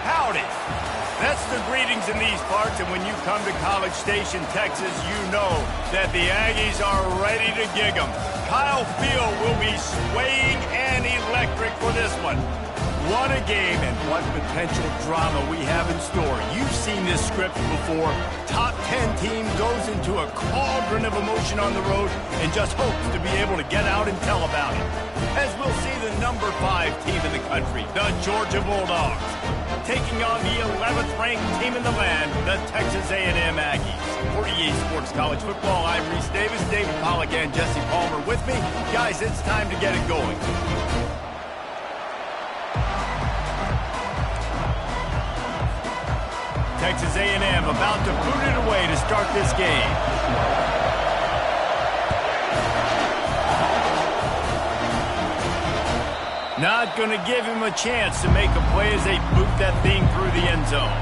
Howdy. That's the greetings in these parts, and when you come to College Station, Texas, you know that the Aggies are ready to gig 'em. Kyle Field will be swaying and electric for this one. What a game and what potential drama we have in store. You've seen this script before. Top 10 team goes into a cauldron of emotion on the road and just hopes to be able to get out and tell about it. As we'll see the number 5 team in the country, the Georgia Bulldogs, taking on the 11th ranked team in the land, the Texas A&M Aggies. For EA Sports College Football, I'm Reese Davis, David Pollack, and Jesse Palmer with me. Guys, it's time to get it going. Texas A&M about to boot it away to start this game. Not going to give him a chance to make a play as they boot that thing through the end zone.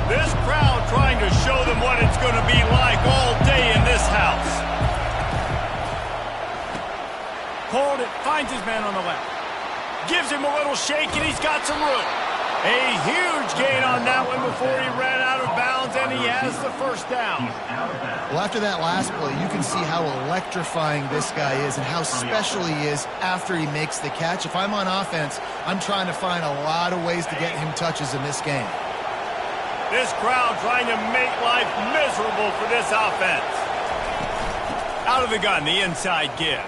This crowd trying to show them what it's going to be like all day in this house. Hold it, finds his man on the left. Gives him a little shake, and he's got some room. A huge gain on that one before he ran out of bounds, and he has the first down. Well, after that last play, you can see how electrifying this guy is and how special he is after he makes the catch. If I'm on offense, I'm trying to find a lot of ways to get him touches in this game. This crowd trying to make life miserable for this offense. Out of the gun, the inside give.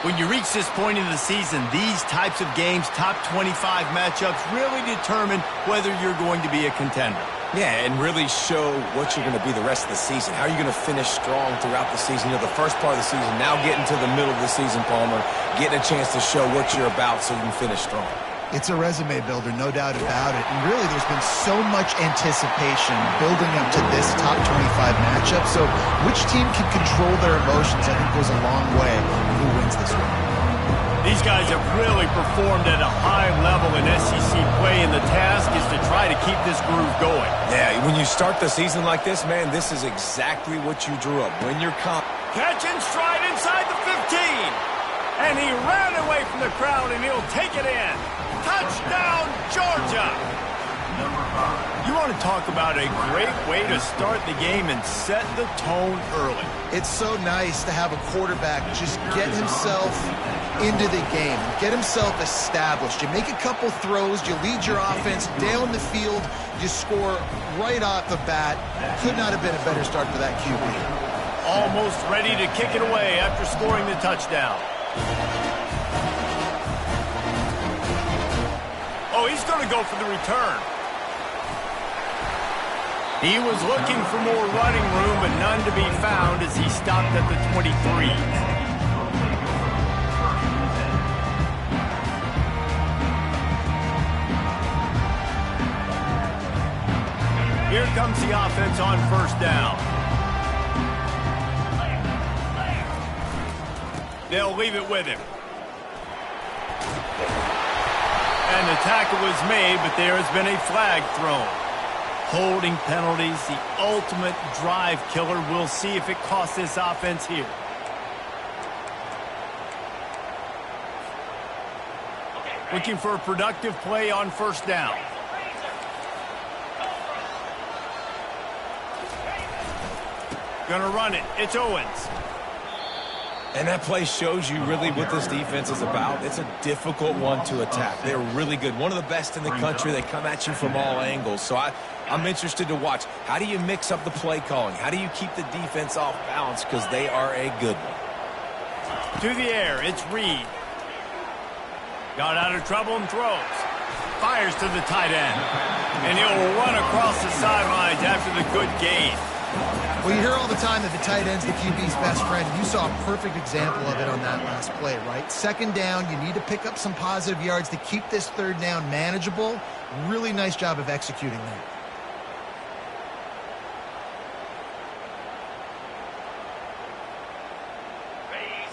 When you reach this point in the season, these types of games, top 25 matchups, really determine whether you're going to be a contender. Yeah, and really show what you're going to be the rest of the season. How are you going to finish strong throughout the season? You know, the first part of the season, now getting to the middle of the season, Palmer, getting a chance to show what you're about so you can finish strong. It's a resume builder, no doubt about it. And really, there's been so much anticipation building up to this top 25 matchup. So which team can control their emotions, I think, goes a long way in who wins this one. These guys have really performed at a high level in SEC play, and the task is to try to keep this groove going. Yeah, when you start the season like this, man, this is exactly what you drew up. When you're catch and stride inside the 15. And he ran away from the crowd, and he'll take it in. Touchdown, Georgia! You want to talk about a great way to start the game and set the tone early. It's so nice to have a quarterback just get himself into the game, get himself established. You make a couple throws, you lead your offense down the field, you score right off the bat. Could not have been a better start for that QB. Almost ready to kick it away after scoring the touchdown. Oh, he's going to go for the return. He was looking for more running room, but none to be found as he stopped at the 23. Here comes the offense on first down. They'll leave it with him. And the tackle was made, but there has been a flag thrown. Holding penalties, the ultimate drive killer. We'll see if it costs this offense here. Looking for a productive play on first down. Gonna run it. It's Owens. And that play shows you really what this defense is about. It's a difficult one to attack. They're really good. One of the best in the country. They come at you from all angles. So I'm interested to watch. How do you mix up the play calling? How do you keep the defense off balance? Because they are a good one. To the air, it's Reed. Got out of trouble and throws. Fires to the tight end. And he'll run across the sidelines after the good gain. Well, you hear all the time that the tight end's the QB's best friend. You saw a perfect example of it on that last play, right? Second down, you need to pick up some positive yards to keep this third down manageable. Really nice job of executing that.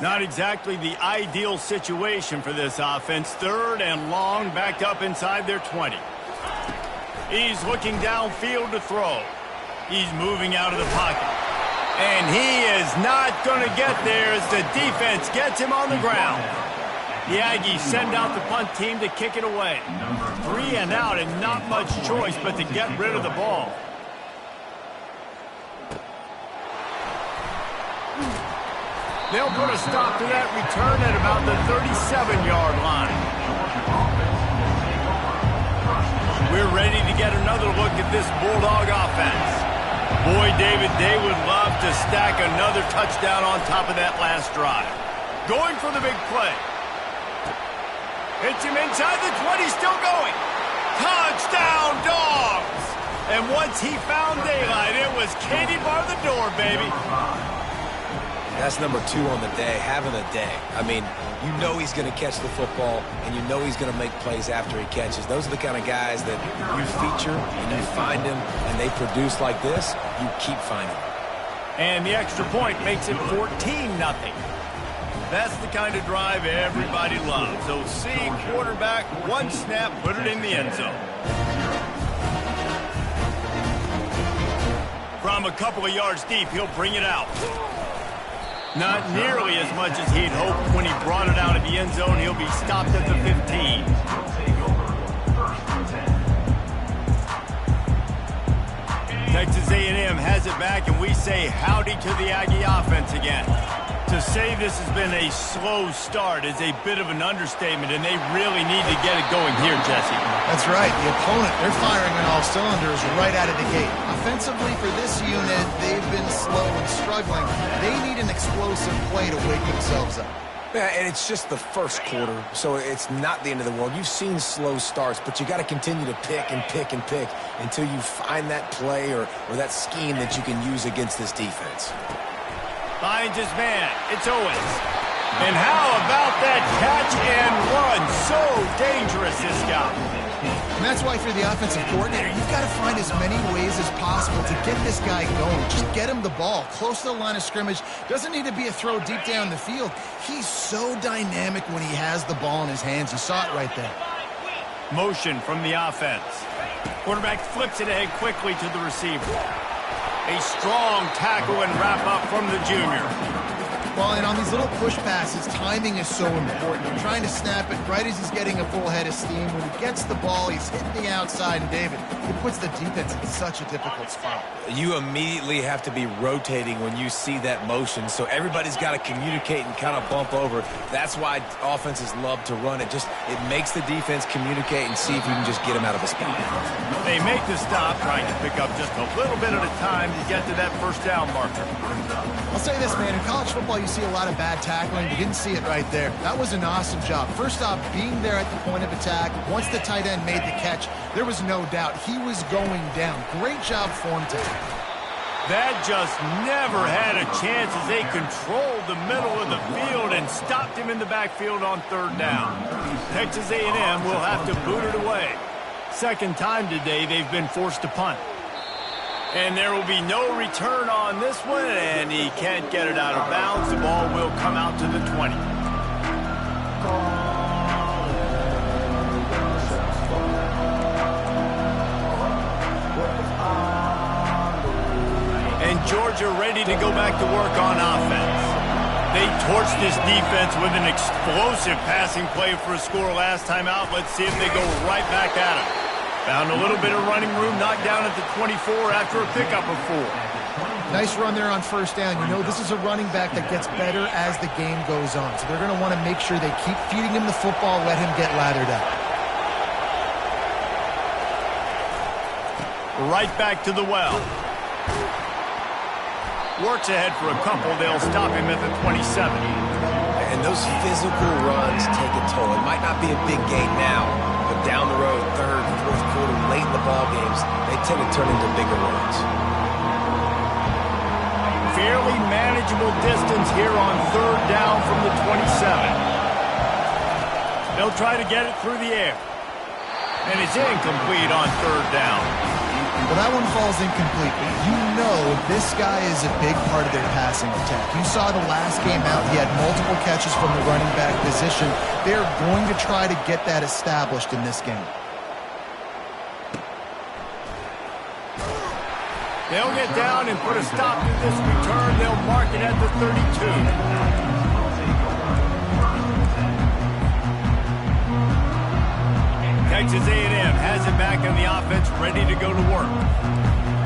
Not exactly the ideal situation for this offense. Third and long, backed up inside their 20. He's looking downfield to throw. He's moving out of the pocket. And he is not going to get there as the defense gets him on the ground. The Aggies send out the punt team to kick it away. 3 and out and not much choice but to get rid of the ball. They'll put a stop to that return at about the 37-yard line. We're ready to get another look at this Bulldog offense. Boy, David, they would love to stack another touchdown on top of that last drive. Going for the big play. Hits him inside the 20, still going. Touchdown, Dogs! And once he found daylight, it was Katie bar the door, baby. That's number 2 on the day, having a day. I mean, you know he's going to catch the football, and you know he's going to make plays after he catches. Those are the kind of guys that you feature, and you find them, and they produce like this, you keep finding them. And the extra point makes it 14-0. That's the kind of drive everybody loves. So seeing quarterback, one snap, put it in the end zone. From a couple of yards deep, he'll bring it out. Not nearly as much as he'd hoped when he brought it out of the end zone. He'll be stopped at the 15. Texas A&M has it back, and we say howdy to the Aggie offense again. To say this has been a slow start is a bit of an understatement, and they really need to get it going here, Jesse. That's right. The opponent, they're firing on all cylinders right out of the gate. Offensively for this unit, they've been slow and struggling. They need an explosive play to wake themselves up. Yeah, and it's just the first quarter, so it's not the end of the world. You've seen slow starts, but you got to continue to pick and pick and pick until you find that play or that scheme that you can use against this defense. Finds his man. It's Owens. And how about that catch and run? So dangerous, this guy. And that's why for the offensive coordinator, you've got to find as many ways as possible to get this guy going. Just get him the ball close to the line of scrimmage. Doesn't need to be a throw deep down the field. He's so dynamic when he has the ball in his hands. You saw it right there. Motion from the offense. Quarterback flips it ahead quickly to the receiver. A strong tackle and wrap-up from the junior. Well, and on these little push passes, timing is so important. You're trying to snap it right as he's getting a full head of steam. When he gets the ball, he's hitting the outside, and David, it puts the defense in such a difficult spot. You immediately have to be rotating when you see that motion, so everybody's got to communicate and kind of bump over. That's why offenses love to run it. It makes the defense communicate and see if you can just get him out of a spot. They make the stop, trying to pick up just a little bit at a time to get to that first down marker. I'll say this, man. In college football, you see a lot of bad tackling. You didn't see it right there. That was an awesome job. First off, being there at the point of attack. Once the tight end made the catch, there was no doubt he was going down. Great job for him to tackle. That just never had a chance as they controlled the middle of the field and stopped him in the backfield on third down. Texas A&M will have to boot it away. Second time today they've been forced to punt. And there will be no return on this one, and he can't get it out of bounds. The ball will come out to the 20. And Georgia ready to go back to work on offense. They torched this defense with an explosive passing play for a score last time out. Let's see if they go right back at it. Found a little bit of running room, knocked down at the 24 after a pickup of 4. Nice run there on first down. You know, this is a running back that gets better as the game goes on. So they're going to want to make sure they keep feeding him the football, let him get lathered up. Right back to the well. Works ahead for a couple. They'll stop him at the 27. And those physical runs take a toll. It might not be a big gain now, but down the road, third, fourth quarter, late in the ball games, they tend to turn into bigger runs. Fairly manageable distance here on third down from the 27. They'll try to get it through the air. And it's incomplete on third down. Well, that one falls incomplete. You know this guy is a big part of their passing attack. You saw the last game out. He had multiple catches from the running back position. They're going to try to get that established in this game. They'll get down and put a stop to this return. They'll mark it at the 32. Texas A&M has it back on the offense, ready to go to work.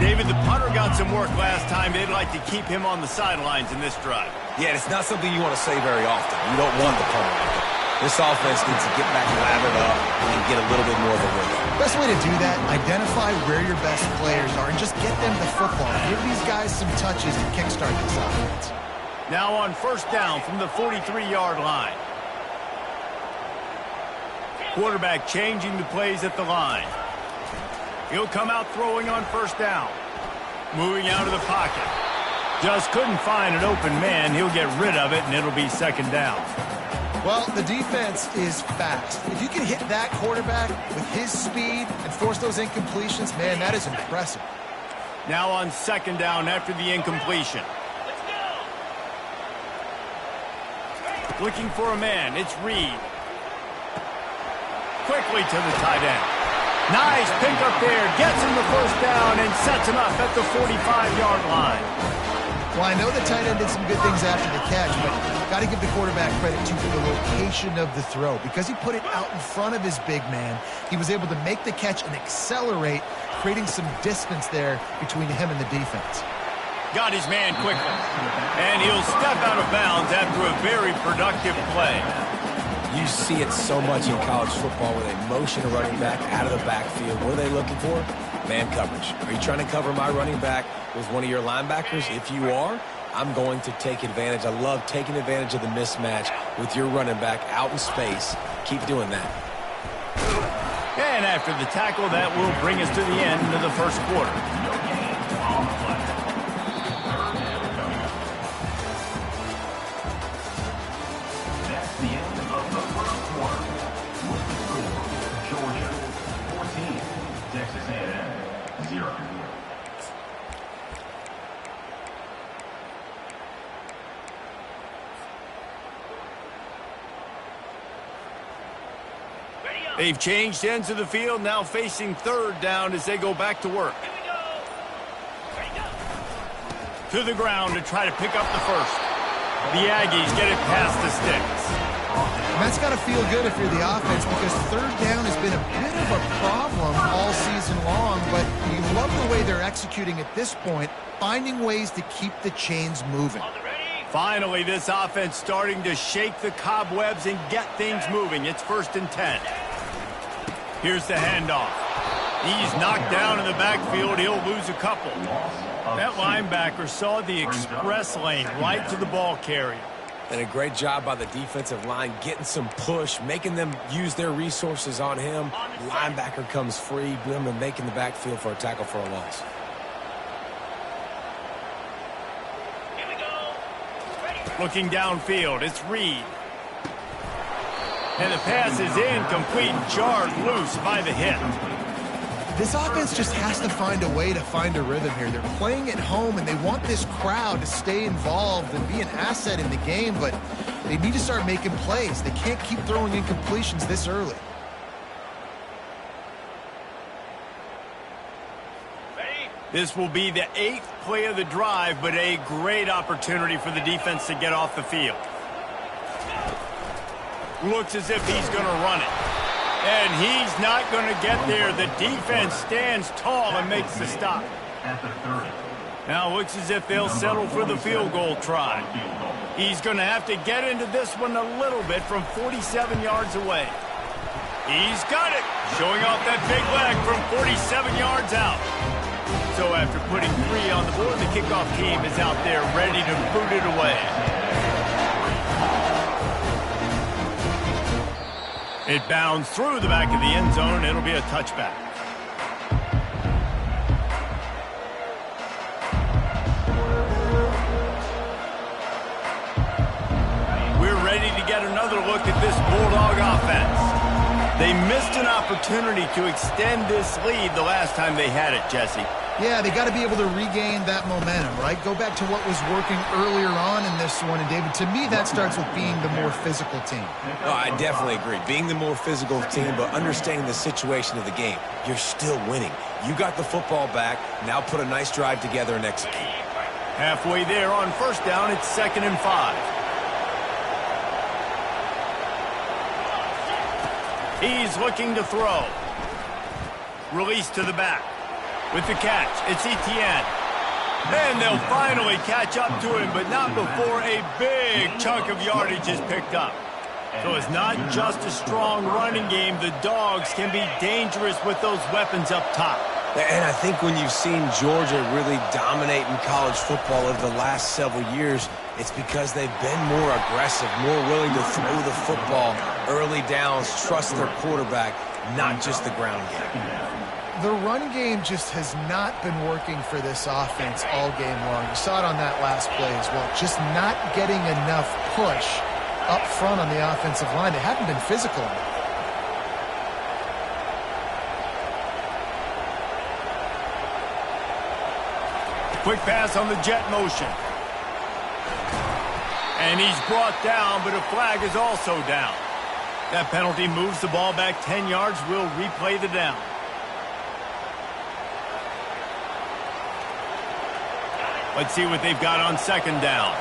David, the punter got some work last time. They'd like to keep him on the sidelines in this drive. Yeah, it's not something you want to say very often. You don't want the punter like that. This offense needs to get back lathered up and get a little bit more of a rhythm. Best way to do that, identify where your best players are and just get them the football. Give these guys some touches to kickstart this offense. Now on first down from the 43-yard line. Quarterback changing the plays at the line. He'll come out throwing on first down. Moving out of the pocket. Just couldn't find an open man. He'll get rid of it, and it'll be second down. Well, the defense is fast. If you can hit that quarterback with his speed and force those incompletions, man, that is impressive. Now on second down after the incompletion. Looking for a man. It's Reed. Quickly to the tight end. Nice pick up there. Gets him the first down and sets him up at the 45-yard line. Well, I know the tight end did some good things after the catch, but got to give the quarterback credit, too, for the location of the throw. Because he put it out in front of his big man, he was able to make the catch and accelerate, creating some distance there between him and the defense. Got his man quickly. And he'll step out of bounds after a very productive play. You see it so much in college football where they motion a running back out of the backfield. What are they looking for? Man coverage. Are you trying to cover my running back with one of your linebackers? If you are, I'm going to take advantage. I love taking advantage of the mismatch with your running back out in space. Keep doing that. And after the tackle, that will bring us to the end of the first quarter. They've changed ends of the field, now facing third down as they go back to work. To the ground to try to pick up the first. The Aggies get it past the sticks. And that's got to feel good if you're the offense, because third down has been a bit of a problem all season long, but you love the way they're executing at this point, finding ways to keep the chains moving. Finally, this offense starting to shake the cobwebs and get things moving. It's 1st and 10. Here's the handoff. He's knocked down in the backfield. He'll lose a couple. That linebacker saw the express lane right to the ball carrier. And a great job by the defensive line getting some push, making them use their resources on him. Linebacker comes free, and making the backfield for a tackle for a loss. Looking downfield, it's Reed. And the pass is incomplete, jarred loose by the hit. This offense just has to find a way to find a rhythm here. They're playing at home, and they want this crowd to stay involved and be an asset in the game, but they need to start making plays. They can't keep throwing incompletions this early. This will be the 8th play of the drive, but a great opportunity for the defense to get off the field. Looks as if he's going to run it. And he's not going to get there. The defense stands tall and makes the stop. Now looks as if they'll settle for the field goal try. He's going to have to get into this one a little bit from 47 yards away. He's got it. Showing off that big leg from 47 yards out. So after putting 3 on the board, the kickoff team is out there ready to boot it away. It bounds through the back of the end zone. It'll be a touchback. We're ready to get another look at this Bulldog offense. They missed an opportunity to extend this lead the last time they had it, Jesse. Yeah, they got to be able to regain that momentum, right? Go back to what was working earlier on in this one. And, David, to me, that starts with being the more physical team. Oh, I definitely agree. Being the more physical team, but understanding the situation of the game. You're still winning. You got the football back. Now put a nice drive together and execute. Halfway there on first down, it's 2nd and 5. He's looking to throw. Release to the back. With the catch, it's Etienne. And they'll finally catch up to him, but not before a big chunk of yardage is picked up. So it's not just a strong running game. The Dogs can be dangerous with those weapons up top. And I think when you've seen Georgia really dominate in college football over the last several years, it's because they've been more aggressive, more willing to throw the football, early downs, trust their quarterback, not just the ground game. The run game just has not been working for this offense all game long. You saw it on that last play as well. Just not getting enough push up front on the offensive line. They haven't been physical enough. Quick pass on the jet motion. And he's brought down, but a flag is also down. That penalty moves the ball back 10 yards. We'll replay the down. Let's see what they've got on 2nd down.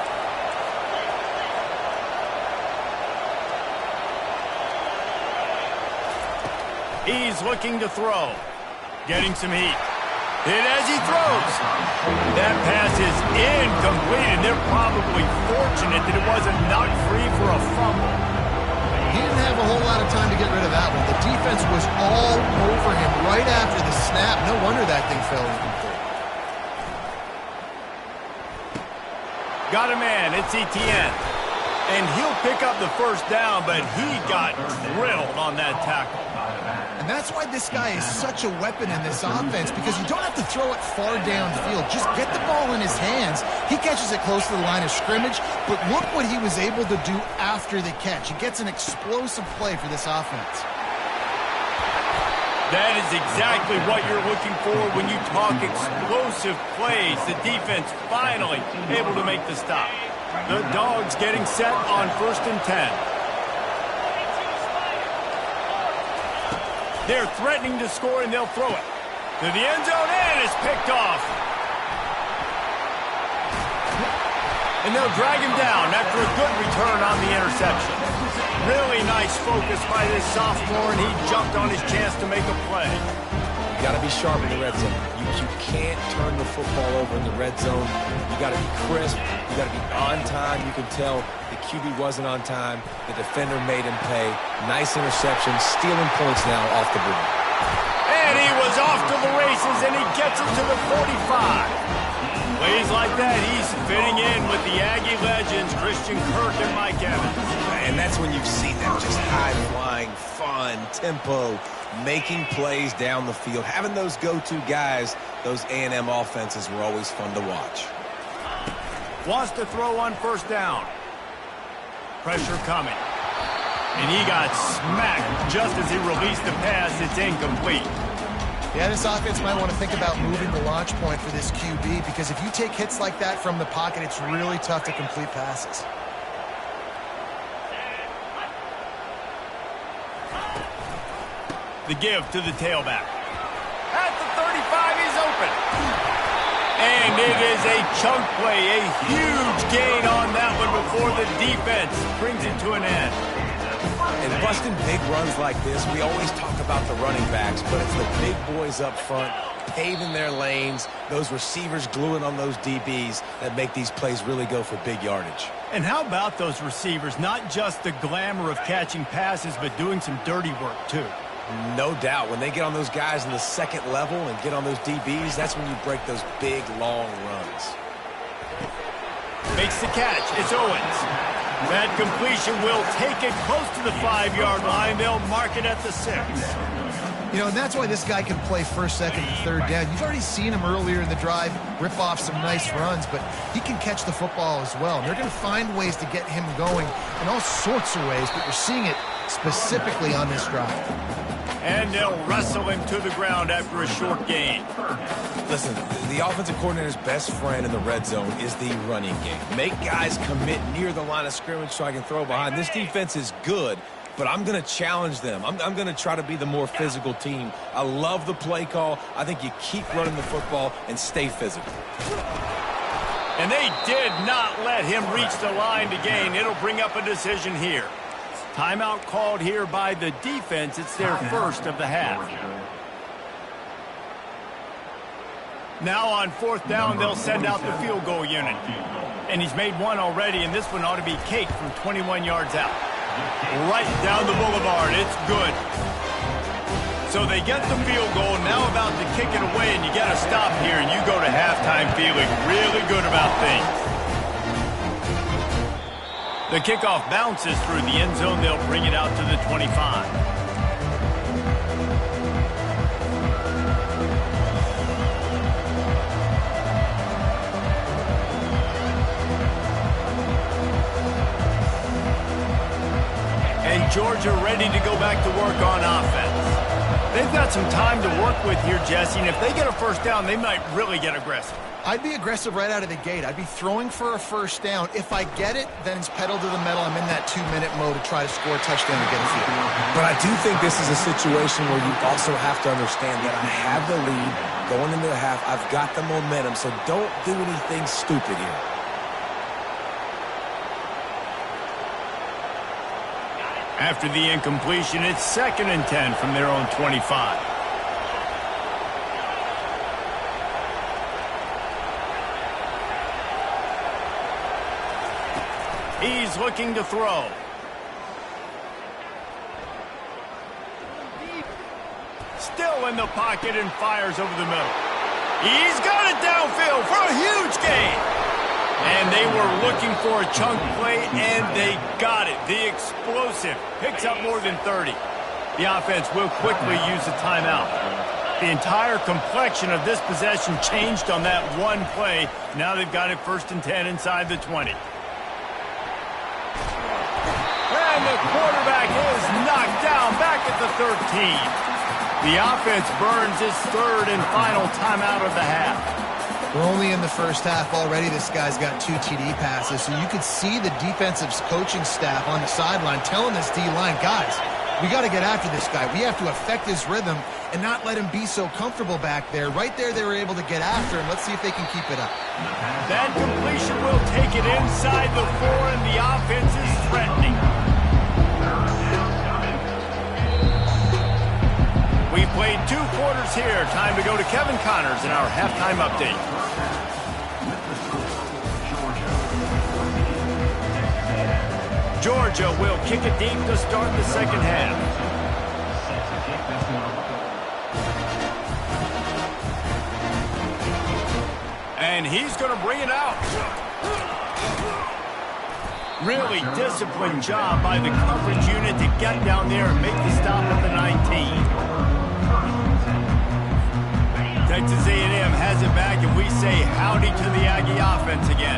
He's looking to throw. Getting some heat. Hit as he throws. That pass is incomplete, and they're probably fortunate that it wasn't knocked free for a fumble. He didn't have a whole lot of time to get rid of that one. The defense was all over him right after the snap. No wonder that thing fell incomplete. Got a man. It's Etienne. And he'll pick up the first down, but he got drilled on that tackle. And that's why this guy is such a weapon in this offense, because you don't have to throw it far downfield. Just get the ball in his hands. He catches it close to the line of scrimmage, but look what he was able to do after the catch. He gets an explosive play for this offense. That is exactly what you're looking for when you talk explosive plays. The defense finally able to make the stop. The Dogs getting set on 1st and 10. They're threatening to score, and they'll throw it to the end zone, and it's picked off. And they'll drag him down after a good return on the interception. Really nice focus by this sophomore, and he jumped on his chance to make a play. You got to be sharp in the red zone. You can't turn the football over in the red zone. You got to be crisp. You got to be on time. You can tell the QB wasn't on time. The defender made him pay. Nice interception, stealing points now off the board. And he was off to the races, and he gets it to the 45. Plays like that, he's fitting in with the Aggie legends, Christian Kirk and Mike Evans. And that's when you've seen them just high-flying, fun, tempo, making plays down the field. Having those go-to guys, those A&M offenses were always fun to watch. Wants to throw on 1st down. Pressure coming. And he got smacked just as he released the pass. It's incomplete. Yeah, this offense might want to think about moving the launch point for this QB, because if you take hits like that from the pocket, it's really tough to complete passes. The give to the tailback. At the 35, he's open. And it is a chunk play, a huge gain on that one before the defense brings it to an end. And busting big runs like this, we always talk about the running backs, but it's the big boys up front, paving their lanes, those receivers gluing on those DBs that make these plays really go for big yardage. And how about those receivers? Not just the glamour of catching passes, but doing some dirty work, too. No doubt. When they get on those guys in the second level and get on those DBs, that's when you break those big, long runs. Makes the catch. It's Owens. That completion will take it close to the 5-yard line. They'll mark it at the 6. You know, and that's why this guy can play 1st, 2nd, and 3rd down. You've already seen him earlier in the drive rip off some nice runs, but he can catch the football as well. And they're going to find ways to get him going in all sorts of ways, but you're seeing it specifically on this drive. And they'll wrestle him to the ground after a short gain. Listen, the offensive coordinator's best friend in the red zone is the running game. Make guys commit near the line of scrimmage so I can throw behind. This defense is good, but I'm going to challenge them. I'm going to try to be the more physical team. I love the play call. I think you keep running the football and stay physical. And they did not let him reach the line to gain. It'll bring up a decision here. Timeout called here by the defense. It's their first of the half. Now on fourth down, they'll send out the field goal unit. And he's made one already, and this one ought to be cake from 21 yards out. Right down the boulevard. It's good. So they get the field goal, now about to kick it away, and you get a stop here, and you go to halftime feeling really good about things. The kickoff bounces through the end zone. They'll bring it out to the 25. And Georgia ready to go back to work on offense. They've got some time to work with here, Jesse, and if they get a first down, they might really get aggressive. I'd be aggressive right out of the gate. I'd be throwing for a first down. If I get it, then it's pedal to the metal. I'm in that 2-minute mode to try to score a touchdown and get a field. But I do think this is a situation where you also have to understand that I have the lead going into the half. I've got the momentum, so don't do anything stupid here. After the incompletion, it's 2nd and 10 from their own 25. He's looking to throw. Still in the pocket and fires over the middle. He's got it downfield for a huge gain. And they were looking for a chunk play, and they got it. The explosive picks up more than 30. The offense will quickly use a timeout. The entire complexion of this possession changed on that one play. Now they've got it 1st and 10 inside the 20. And the quarterback is knocked down back at the 13. The offense burns its 3rd and final timeout of the half. We're only in the first half already. This guy's got 2 TD passes, so you could see the defensive coaching staff on the sideline telling this D-line, guys, we got to get after this guy. We have to affect his rhythm and not let him be so comfortable back there. Right there, they were able to get after him. Let's see if they can keep it up. That completion will take it inside the 4, and the offense is threatening. We've played 2 quarters here. Time to go to Kevin Connors in our halftime update. Georgia will kick it deep to start the second half. And he's going to bring it out. Really disciplined job by the coverage unit to get down there and make the stop at the 19. Texas A&M has it back, and we say howdy to the Aggie offense again.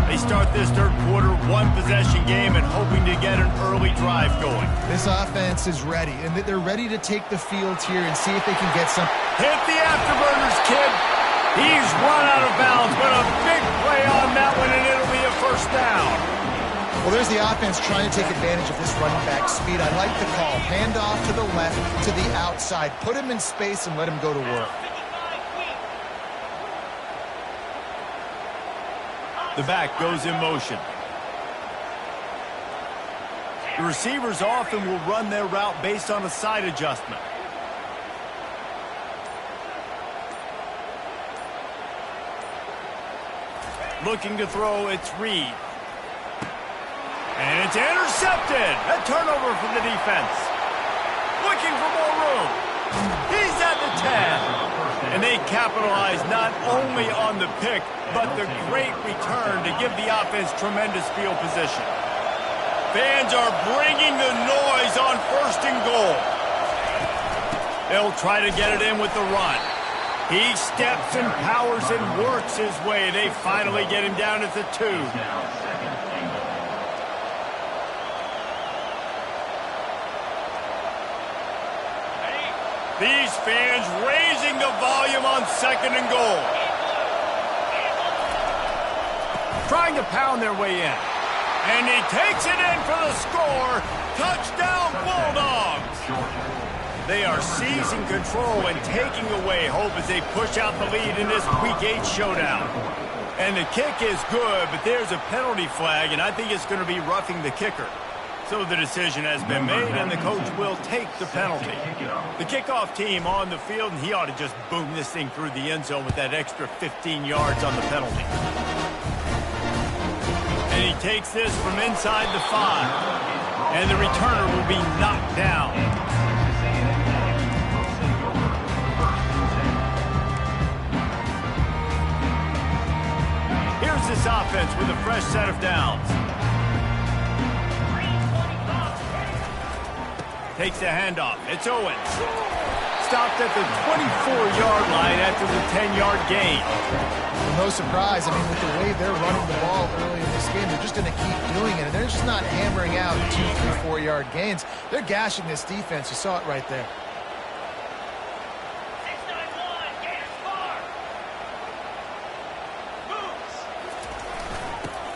They start this third quarter, 1-possession game, and hoping to get an early drive going. This offense is ready, and they're ready to take the field here and see if they can get some. Hit the afterburners, kid. He's run out of bounds, but a big play on that one, and it'll be a first down. Well, there's the offense trying to take advantage of this running back speed. I like the call. Hand off to the left, to the outside. Put him in space and let him go to work. The back goes in motion. The receivers often will run their route based on a side adjustment. Looking to throw, it's Reed. And it's intercepted. A turnover for the defense. Looking for more room. He's at the 10. And they capitalize not only on the pick, but the great return to give the offense tremendous field position. Fans are bringing the noise on 1st and goal. They'll try to get it in with the run. He steps and powers and works his way. They finally get him down at the 2. These fans raising the volume on 2nd and goal. Trying to pound their way in. And he takes it in for the score. Touchdown, Bulldogs! They are seizing control and taking away hope as they push out the lead in this Week 8 showdown. And the kick is good, but there's a penalty flag, and I think it's going to be roughing the kicker. So the decision has been made, and the coach will take the penalty. The kickoff team on the field, and he ought to just boom this thing through the end zone with that extra 15 yards on the penalty. And he takes this from inside the 5. And the returner will be knocked down. Here's this offense with a fresh set of downs. Takes the handoff. It's Owens. Stopped at the 24-yard line after the 10-yard gain. No surprise. I mean, with the way they're running the ball early in this game, they're just going to keep doing it. And they're just not hammering out 2, 3, 4-yard gains. They're gashing this defense. You saw it right there.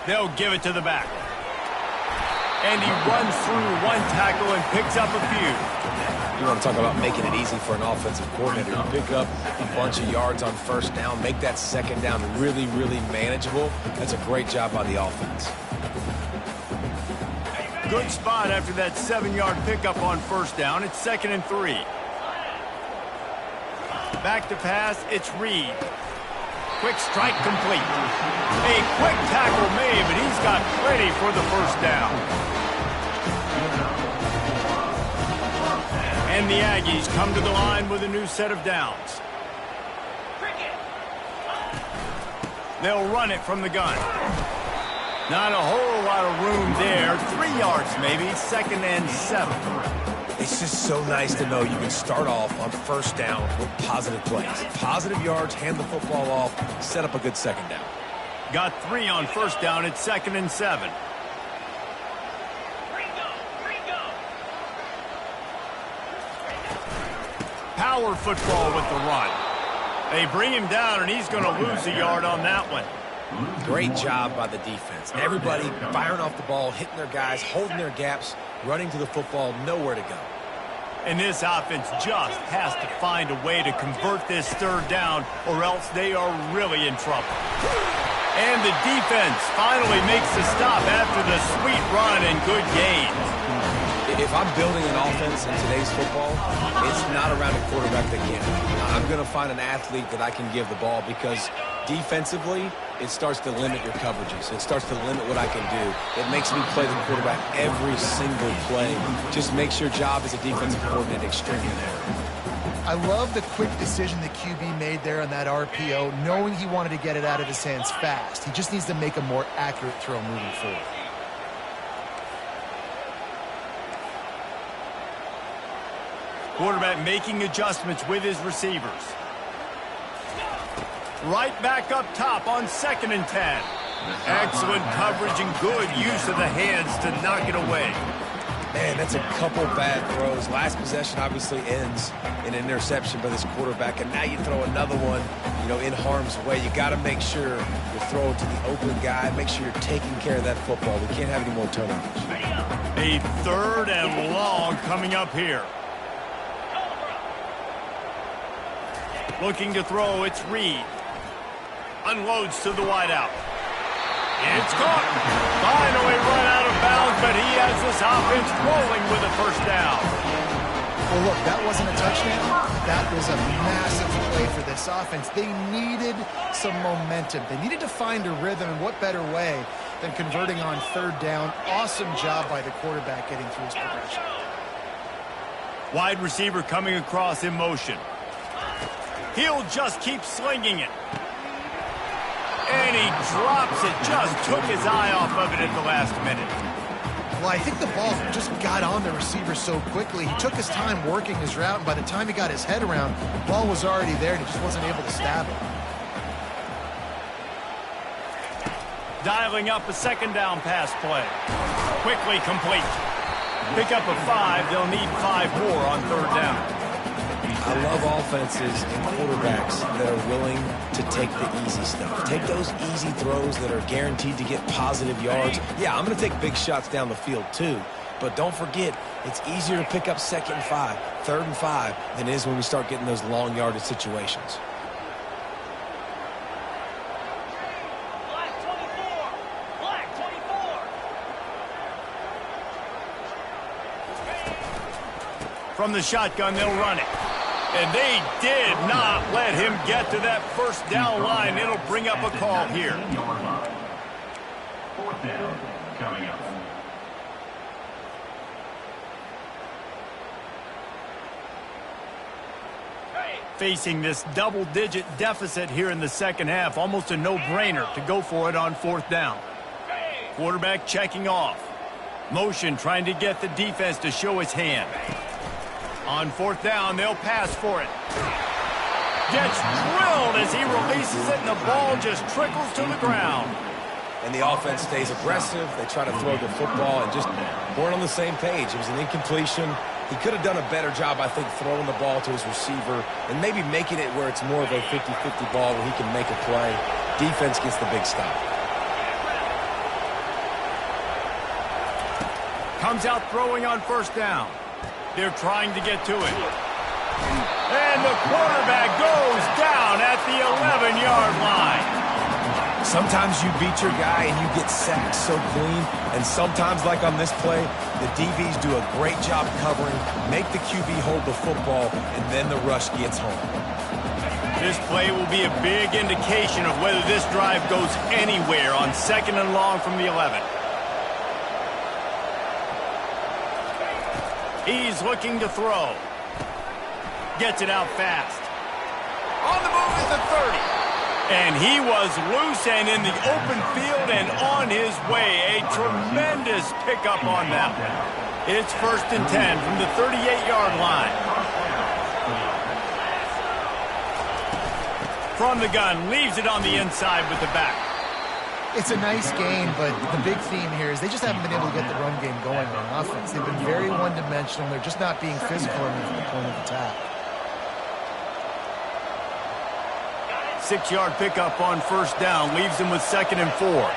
They'll give it to the back. And he runs through one tackle and picks up a few. You want to talk about making it easy for an offensive coordinator. You pick up a bunch of yards on first down, make that second down really, really manageable. That's a great job by the offense. Good spot after that 7-yard pickup on first down. It's 2nd and 3. Back to pass, it's Reed. Quick strike complete. A quick tackle made, but he's got plenty for the first down. And the Aggies come to the line with a new set of downs. They'll run it from the gun. Not a whole lot of room there. 3 yards maybe, 2nd and 7. It's just so nice to know you can start off on first down with positive plays. Positive yards, hand the football off, set up a good second down. Got 3 on first down. It's 2nd and 7. Power football with the run. They bring him down, and he's going to lose a yard on that one. Great job by the defense. Everybody firing off the ball, hitting their guys, holding their gaps, running to the football, nowhere to go. And this offense just has to find a way to convert this third down, or else they are really in trouble. And the defense finally makes the stop after the sweet run and good gain. If I'm building an offense in today's football, it's not around a quarterback that can't. I'm going to find an athlete that I can give the ball, because defensively, it starts to limit your coverages. It starts to limit what I can do. It makes me play the quarterback every single play. Just makes your job as a defensive coordinator extremely hard. I love the quick decision the QB made there on that RPO, knowing he wanted to get it out of his hands fast. He just needs to make a more accurate throw moving forward. Quarterback making adjustments with his receivers. Right back up top on 2nd and 10. Excellent coverage and good use of the hands to knock it away. Man, that's a couple bad throws. Last possession obviously ends in an interception by this quarterback, and now you throw another one, in harm's way. You got to make sure you throw it to the open guy. Make sure you're taking care of that football. We can't have any more turnovers. A 3rd and long coming up here. Looking to throw, it's Reed. Unloads to the wideout. It's caught. Finally run out of bounds, but he has this offense rolling with a first down. Well, look, that wasn't a touchdown. That was a massive play for this offense. They needed some momentum. They needed to find a rhythm, and what better way than converting on 3rd down. Awesome job by the quarterback getting through his progression. Wide receiver coming across in motion. He'll just keep slinging it. And he drops it. Just took his eye off of it at the last minute. Well, I think the ball just got on the receiver so quickly. He took his time working his route, and by the time he got his head around, the ball was already there, and he just wasn't able to stab it. Dialing up a 2nd down pass play. Quickly complete. Pick up a 5. They'll need 5 more on 3rd down. I love offenses and quarterbacks that are willing to take the easy stuff. Take those easy throws that are guaranteed to get positive yards. Yeah, I'm going to take big shots down the field too, But don't forget, it's easier to pick up 2nd and 5, 3rd and 5 than it is when we start getting those long yardage situations. From the shotgun, they'll run it. And they did not let him get to that first down line. It'll bring up a call here. 4th down coming up. Facing this double-digit deficit here in the second half, almost a no-brainer to go for it on 4th down. Quarterback checking off. Motion trying to get the defense to show his hand. On 4th down, they'll pass for it. Gets drilled as he releases it, and the ball just trickles to the ground. And the offense stays aggressive. They try to throw the football and just weren't on the same page. It was an incompletion. He could have done a better job, I think, throwing the ball to his receiver and maybe making it where it's more of a 50-50 ball where he can make a play. Defense gets the big stop. Comes out throwing on 1st down. They're trying to get to it. And the quarterback goes down at the 11-yard line. Sometimes you beat your guy and you get sacked so clean, and sometimes, like on this play, the DBs do a great job covering, make the QB hold the football, and then the rush gets home. This play will be a big indication of whether this drive goes anywhere on 2nd and long from the 11. He's looking to throw. Gets it out fast. On the move is the 30. And he was loose and in the open field and on his way. A tremendous pickup on that one. It's 1st and 10 from the 38-yard line. From the gun, leaves it on the inside with the back. It's a nice game, but the big theme here is they just haven't been able to get the run game going on offense. They've been very one-dimensional. They're just not being physical enough at the point of attack. 6-yard pickup on 1st down. Leaves him with 2nd and 4.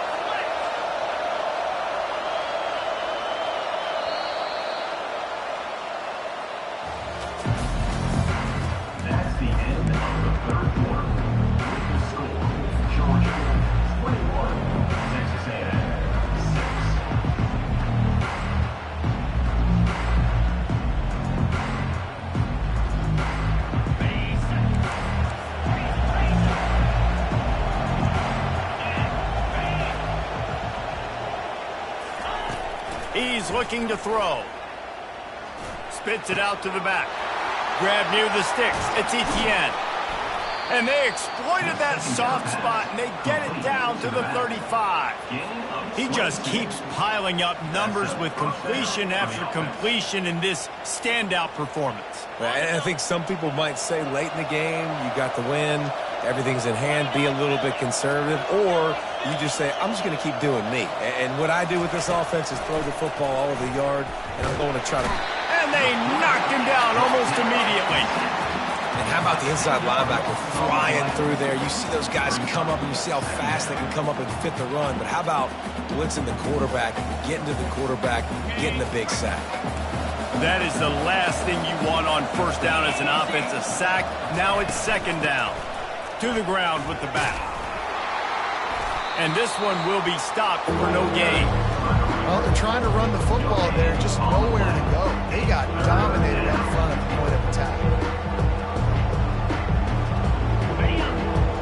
That's the end of the 3rd quarter. With the score, Georgia 21, Texas A&M 6. He's looking to throw. Spits it out to the back. Grab near the sticks. It's Etienne. And they exploited that soft spot, and they get it down to the 35. He just keeps piling up numbers with completion after completion in this standout performance. And I think some people might say late in the game, you got the win, everything's in hand, be a little bit conservative, or you just say, I'm just going to keep doing me. And what I do with this offense is throw the football all over the yard, and I'm going to try to... And they knocked him down almost immediately. And how about the inside linebacker flying through there? You see those guys come up, and you see how fast they can come up and fit the run. But how about blitzing the quarterback, getting to the quarterback, getting the big sack? That is the last thing you want on 1st down as an offensive sack. Now it's 2nd down. To the ground with the back. And this one will be stopped for no gain. Well, they're trying to run the football there, just nowhere to go. They got dominated up front at the point of attack.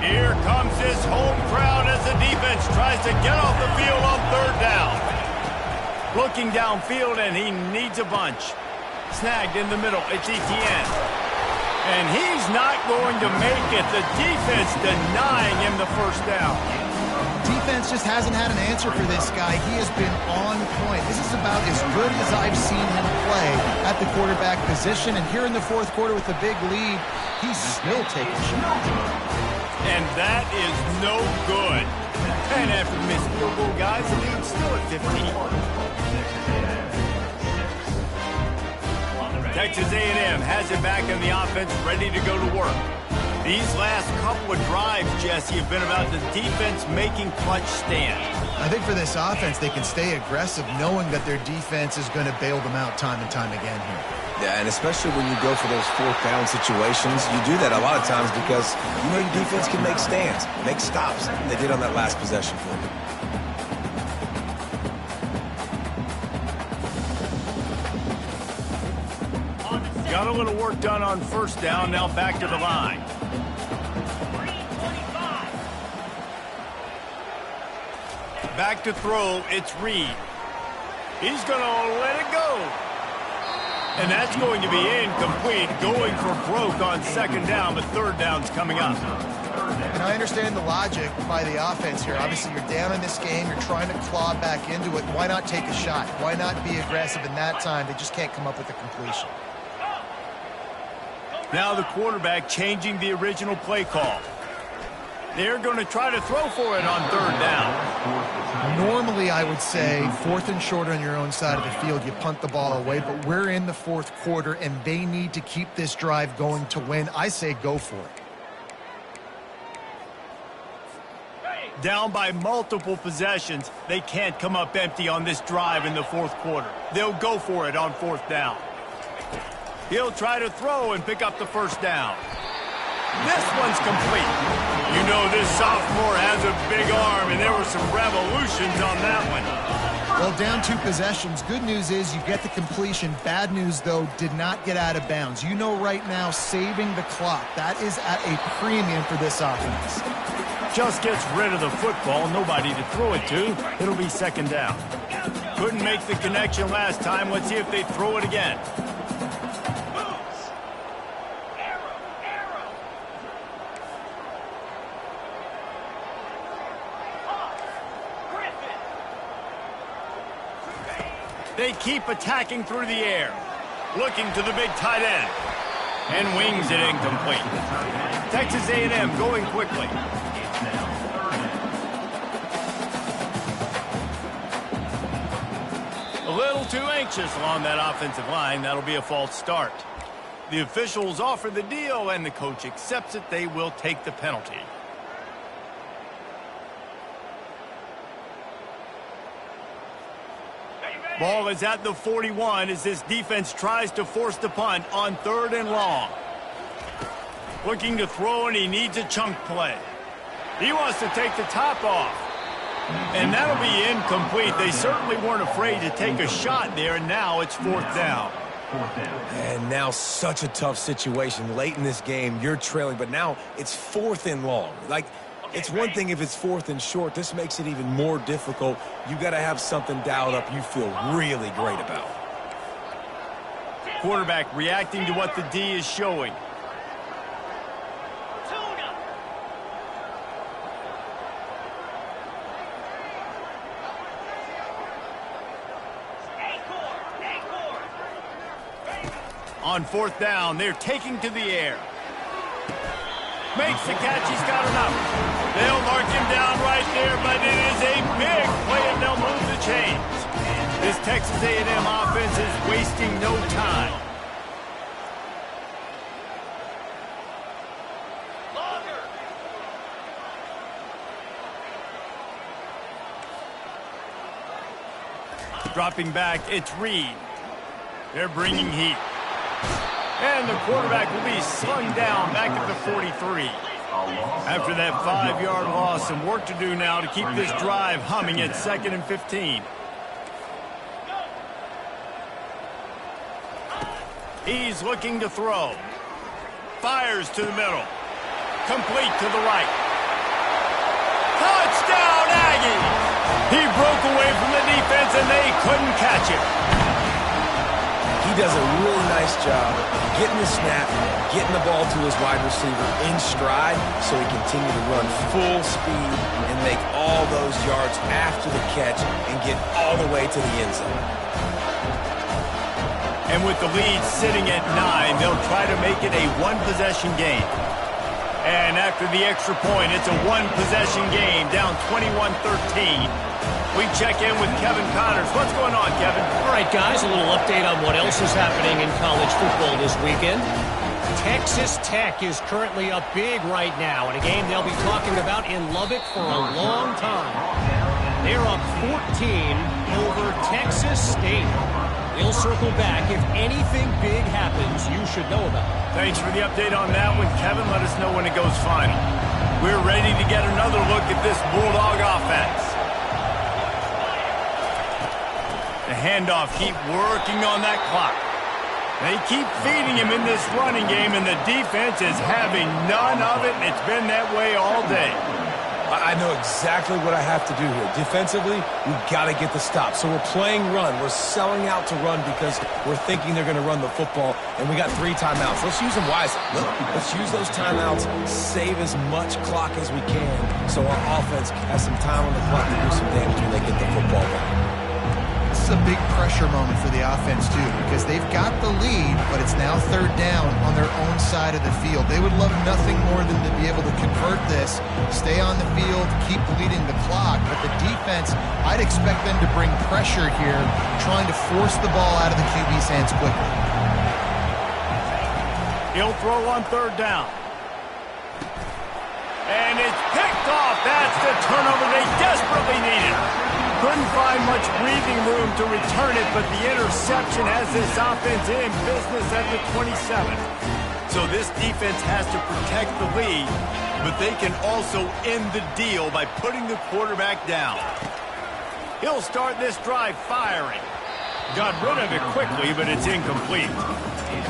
Here comes this home crowd as the defense tries to get off the field on 3rd down. Looking downfield, and he needs a bunch. Snagged in the middle. It's Etienne. And he's not going to make it. The defense denying him the 1st down. Defense just hasn't had an answer for this guy. He has been on point. This is about as good as I've seen him play at the quarterback position. And here in the 4th quarter with a big lead, he's still taking shots. And that is no good. And after the missed field goal, guys, the lead's still at 15. Texas A&M has it back in the offense, ready to go to work. These last couple of drives, Jesse, have been about the defense making clutch stands. I think for this offense, they can stay aggressive knowing that their defense is going to bail them out time and time again here. Yeah, and especially when you go for those fourth down situations, you do that a lot of times because you know your defense can make stands, make stops. They did on that last possession for you. Got a little work done on first down, now back to the line. Back to throw, it's Reed. He's going to let it go. And that's going to be incomplete, going for broke on second down, but third down's coming up. And I understand the logic by the offense here. Obviously, you're down in this game. You're trying to claw back into it. Why not take a shot? Why not be aggressive in that time? They just can't come up with a completion. Now the quarterback changing the original play call. They're going to try to throw for it on third down. Normally, I would say fourth and short on your own side of the field, you punt the ball away, but we're in the fourth quarter, and they need to keep this drive going to win. I say go for it. Down by multiple possessions, they can't come up empty on this drive in the fourth quarter. They'll go for it on fourth down. He'll try to throw and pick up the first down. This one's complete. You know this sophomore has a big arm, and there were some revolutions on that one. Well, down 2 possessions. Good news is you get the completion. Bad news, though, did not get out of bounds. You know right now, saving the clock, that is at a premium for this offense. Just gets rid of the football, nobody to throw it to. It'll be second down. Couldn't make the connection last time. Let's see if they throw it again. They keep attacking through the air. Looking to the big tight end. And wings it incomplete. Texas A&M going quickly. A little too anxious along that offensive line. That'll be a false start. The officials offer the deal, and the coach accepts it. They will take the penalty. Ball is at the 41 as this defense tries to force the punt on third and long. Looking to throw, and he needs a chunk play. He wants to take the top off. And that'll be incomplete. They certainly weren't afraid to take a shot there, and now it's fourth down. And now such a tough situation. Late in this game, you're trailing, but now it's fourth and long. It's one thing if it's fourth and short. This makes it even more difficult. You got to have something dialed up you feel really great about. Quarterback reacting to what the D is showing. On fourth down, they're taking to the air. Makes the catch, he's got enough. They'll mark him down right there, but it is a big play, and they'll move the chains. This Texas A&M offense is wasting no time. Dropping back, it's Reed. They're bringing heat. And the quarterback will be slung down back at the 43. After that 5-yard loss, some work to do now to keep this drive humming at 2nd and 15. He's looking to throw. Fires to the middle. Complete to the right. Touchdown, Aggies! He broke away from the defense, and they couldn't catch him. He does a really nice job getting the snap, getting the ball to his wide receiver in stride so he continue to run full speed and make all those yards after the catch and get all the way to the end zone. And with the lead sitting at 9, they'll try to make it a one-possession game. And after the extra point, it's a one-possession game, down 21-13. We check in with Kevin Connors. What's going on, Kevin? All right, guys, a little update on what else is happening in college football this weekend. Texas Tech is currently up big right now in a game they'll be talking about in Lubbock for a long time. They're up 14 over Texas State. We'll circle back if anything big happens you should know about. Thanks for the update on that one, Kevin. Let us know when it goes final. We're ready to get another look at this Bulldog offense. The handoff, keep working on that clock. They keep feeding him in this running game, and the defense is having none of it, and it's been that way all day. I know exactly what I have to do here. Defensively, we've got to get the stop. So we're playing run. We're selling out to run because we're thinking they're going to run the football, and we got 3 timeouts. Let's use them wisely. Let's use those timeouts, save as much clock as we can so our offense has some time on the clock to do some damage when they get the football back. This is a big pressure moment for the offense, too, because they've got the lead, but it's now 3rd down on their own side of the field. They would love nothing more than to be able to convert this, stay on the field, keep leading the clock, but the defense, I'd expect them to bring pressure here, trying to force the ball out of the QB's hands quickly. He'll throw on 3rd down. And it's picked off. That's the turnover they desperately needed. Couldn't find much breathing room to return it, but the interception has this offense in business at the 27. So this defense has to protect the lead, but they can also end the deal by putting the quarterback down. He'll start this drive firing. Got rid of it quickly, but it's incomplete.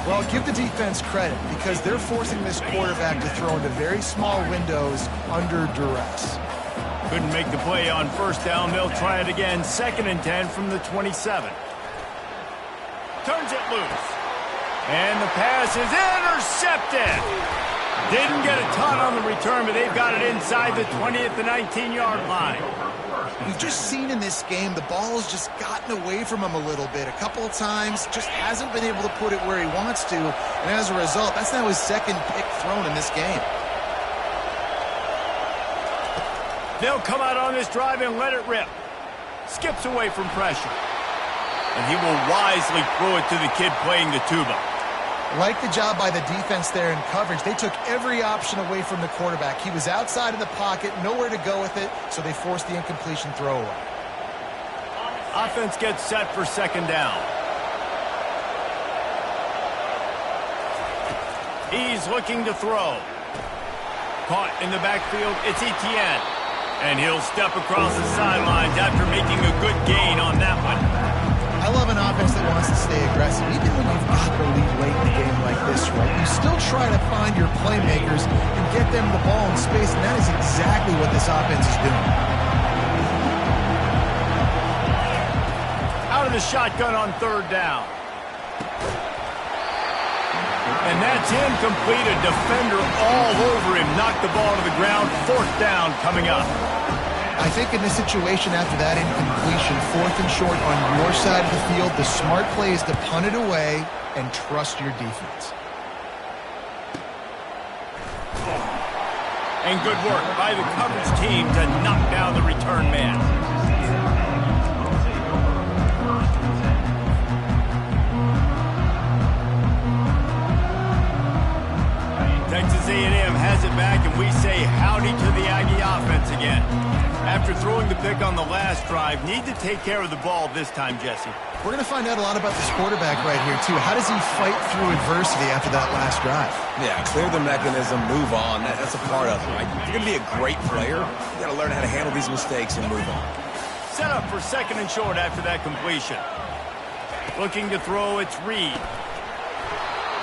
Well, give the defense credit because they're forcing this quarterback to throw into very small windows under duress. Couldn't make the play on 1st down. They'll try it again. 2nd and 10 from the 27. Turns it loose. And the pass is intercepted. Didn't get a ton on the return, but they've got it inside the 20 at the 19-yard line. We've just seen in this game the ball has just gotten away from him a little bit. A couple of times, just hasn't been able to put it where he wants to. And as a result, that's now his 2nd pick thrown in this game. They'll come out on this drive and let it rip. Skips away from pressure. And he will wisely throw it to the kid playing the tuba. Like the job by the defense there in coverage. They took every option away from the quarterback. He was outside of the pocket, nowhere to go with it, so they forced the incompletion throwaway. Offense gets set for 2nd down. He's looking to throw. Caught in the backfield, it's Etienne. And he'll step across the sidelines after making a good gain on that one. I love an offense that wants to stay aggressive. Even when you've got the lead late in the game like this, right, you still try to find your playmakers and get them the ball in space, and that is exactly what this offense is doing. Out of the shotgun on 3rd down. And that's incomplete. A defender all over him. Knocked the ball to the ground. 4th down coming up. I think in this situation after that incompletion, 4th and short on your side of the field, the smart play is to punt it away and trust your defense. And good work by the coverage team to knock down the return man. Texas A&M has it back, and we say howdy to the Aggie offense again. After throwing the pick on the last drive, need to take care of the ball this time, Jesse. We're going to find out a lot about this quarterback right here, too. How does he fight through adversity after that last drive? Yeah, clear the mechanism, move on. That's a part of it, right? If you're going to be a great player, you got to learn how to handle these mistakes and move on. Set up for 2nd and short after that completion. Looking to throw, it's Reed.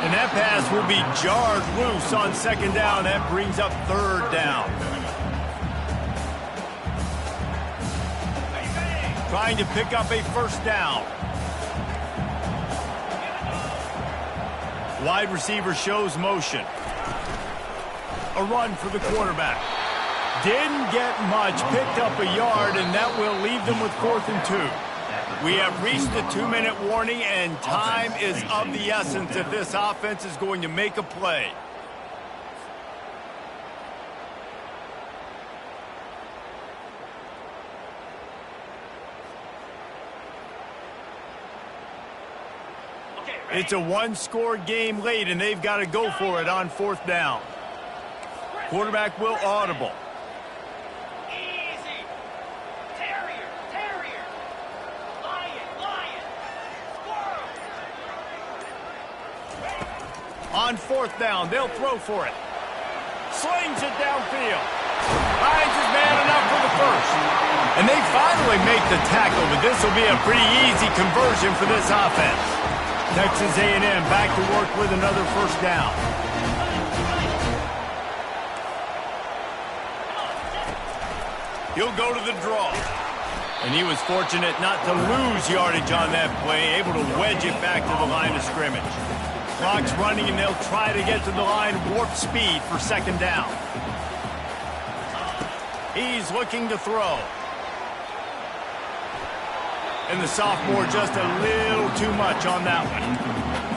And that pass will be jarred loose on 2nd down. That brings up 3rd down. Trying to pick up a 1st down. Wide receiver shows motion. A run for the quarterback. Didn't get much, picked up a yard, and that will leave them with 4th and 2. We have reached the 2-minute warning, and time is of the essence if this offense is going to make a play. It's a one-score game late, and they've got to go for it on 4th down. Quarterback will audible. Easy. Terrier. Lion. Squirrel. On 4th down, they'll throw for it. Slings it downfield. Finds his man enough for the first. And they finally make the tackle, but this will be a pretty easy conversion for this offense. Texas A&M back to work with another 1st down. He'll go to the draw. And he was fortunate not to lose yardage on that play, able to wedge it back to the line of scrimmage. Clock's running, and they'll try to get to the line warp speed for 2nd down. He's looking to throw. And the sophomore just a little too much on that one.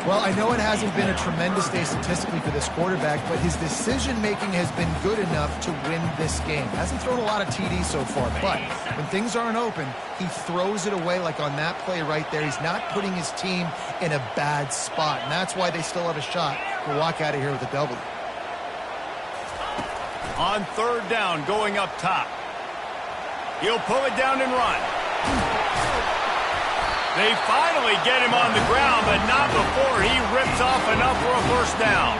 Well, I know it hasn't been a tremendous day statistically for this quarterback, but his decision-making has been good enough to win this game. Hasn't thrown a lot of TDs so far, but when things aren't open, he throws it away like on that play right there. He's not putting his team in a bad spot, and that's why they still have a shot to walk out of here with a W. On 3rd down, going up top. He'll pull it down and run. They finally get him on the ground, but not before he rips off enough for a 1st down.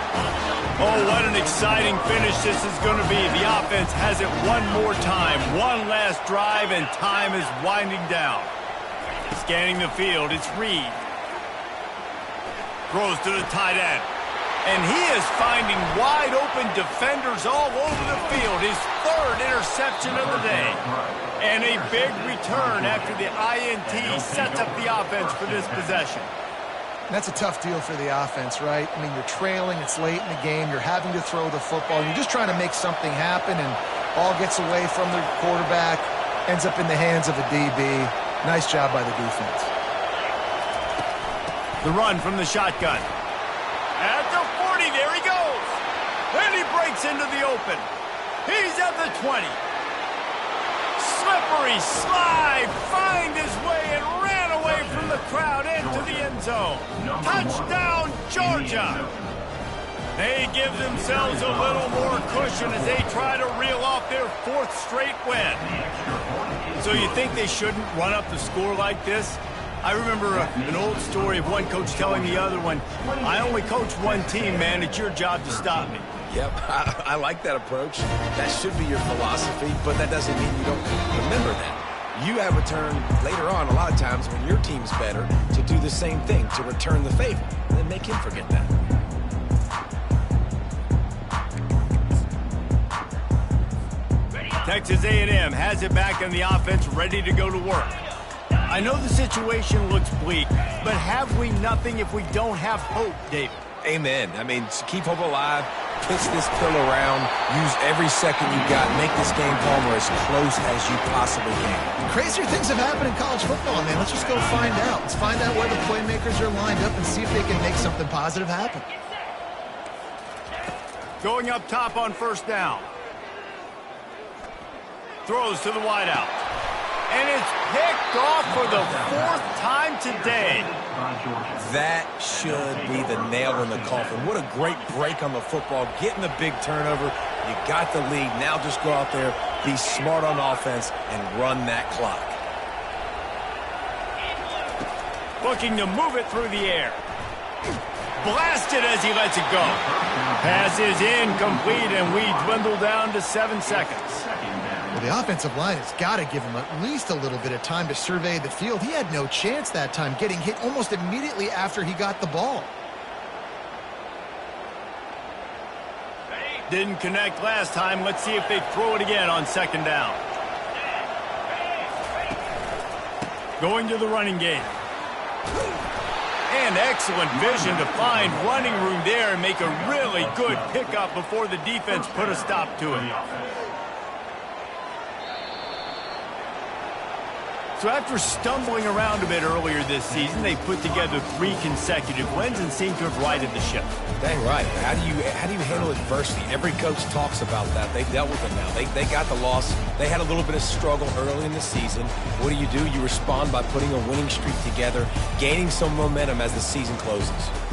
Oh, what an exciting finish this is going to be. The offense has it one more time. One last drive, and time is winding down. Scanning the field, it's Reed. Throws to the tight end. And he is finding wide-open defenders all over the field. His 3rd interception of the day. And a big return after the INT sets up the offense for this possession. That's a tough deal for the offense, right? I mean, you're trailing, it's late in the game, you're having to throw the football, you're just trying to make something happen, and all gets away from the quarterback, ends up in the hands of a DB. Nice job by the defense. The run from the shotgun. At the 40, there he goes. Then he breaks into the open. He's at the 20. Slippery slide, find his way and ran away from the crowd into the end zone. Touchdown, Georgia. They give themselves a little more cushion as they try to reel off their 4th straight win. So you think they shouldn't run up the score like this? I remember an old story of one coach telling the other one, I only coach one team, man. It's your job to stop me. Yep, I like that approach. That should be your philosophy, but that doesn't mean you don't remember that. You have a turn later on, a lot of times, when your team's better, to do the same thing, to return the favor. And then make him forget that. Texas A&M has it back on the offense, ready to go to work. I know the situation looks bleak, but have we nothing if we don't have hope, David? Amen. I mean, keep hope alive, pitch this pill around, use every second you got, make this game home or as close as you possibly can. Crazier things have happened in college football, man. Let's just go find out. Let's find out where the playmakers are lined up and see if they can make something positive happen. Going up top on 1st down. Throws to the wideout. And it's picked off for the 4th time today. That should be the nail in the coffin. What a great break on the football. Getting the big turnover. You got the lead. Now just go out there, be smart on offense, and run that clock. Looking to move it through the air. Blasted as he lets it go. Pass is incomplete, and we dwindle down to 7 seconds. Well, the offensive line has got to give him at least a little bit of time to survey the field. He had no chance that time, getting hit almost immediately after he got the ball. Didn't connect last time. Let's see if they throw it again on 2nd down. Going to the running game. And excellent vision to find running room there and make a really good pickup before the defense put a stop to it. So after stumbling around a bit earlier this season, they put together 3 consecutive wins and seem to have righted the ship. Dang right. How do you handle adversity? Every coach talks about that. They dealt with it now. They got the loss. They had a little bit of struggle early in the season. What do? You respond by putting a winning streak together, gaining some momentum as the season closes.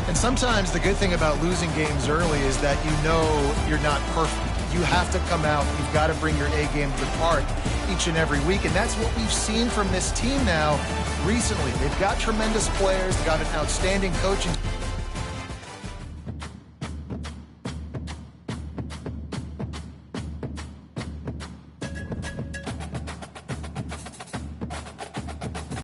And sometimes the good thing about losing games early is that you know you're not perfect. You have to come out. You've got to bring your A game to the park each and every week. And that's what we've seen from this team now recently. They've got tremendous players. They've got an outstanding coaching